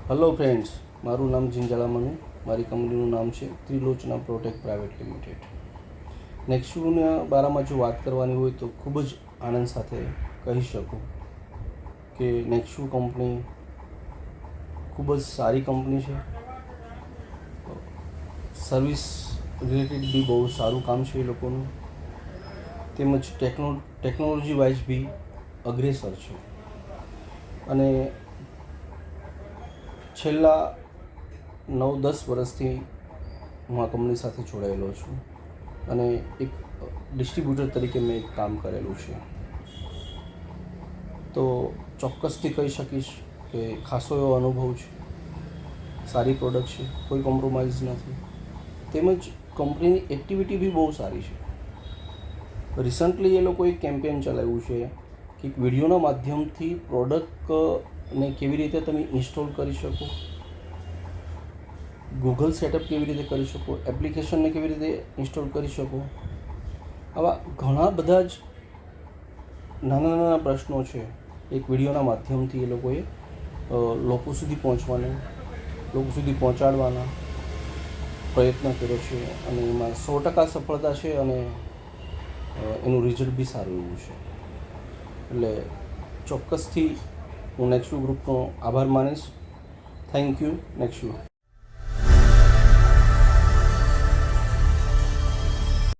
Hello friends, મારું નામ જિંજાળા મનુ. મારી કંપનીનું નામ છે ત્રિલોચના પ્રોટેક પ્રાઇવેટ લિમિટેડ. નેક્સ્યુના બારામાં જો વાત કરવાની હોય તો ખૂબ જ આનંદ સાથે કહી શકું કે નેક્સ્યુ કંપની ખૂબ જ સારી કંપની છે. સર્વિસ રિલેટેડ બી બહુ સારું કામ છે એ લોકોનું, તેમજ ટેકનોલોજી વાઇઝ બી અગ્રેસર છે. અને છેલ્લા 9-10 વર્ષથી હું આ કંપની સાથે જોડાયેલો છું અને એક ડિસ્ટ્રીબ્યુટર તરીકે મેં એક કામ કરેલું છે. તો ચોક્કસથી કહી શકીશ કે ખાસો એવો અનુભવ છે. સારી પ્રોડક્ટ છે, કોઈ કોમ્પ્રોમાઇઝ નથી. તેમજ કંપનીની એક્ટિવિટી બી બહુ સારી છે. રિસન્ટલી એ લોકોએ કેમ્પેન ચલાવ્યું છે કે એક વિડીયોના માધ્યમથી પ્રોડક્ટને કેવી રીતે તમે ઇન્સ્ટોલ કરી શકો, ગૂગલ સેટઅપ કેવી રીતે કરી શકો, એપ્લિકેશનને કેવી રીતે ઇન્સ્ટોલ કરી શકો, આવા ઘણા બધા જ નાના નાના પ્રશ્નો છે એક વિડીયોના માધ્યમથી એ લોકોએ લોકો સુધી પહોંચાડવાના પ્રયત્ન કર્યો છે. અને એમાં 100% સફળતા છે અને એનું રિઝલ્ટ બી સારું એવું છે. એટલે ચોક્કસથી હું નેક્સ્યુ ગ્રુપનો આભાર માનીશ. Thank you નેક્સ્યુ.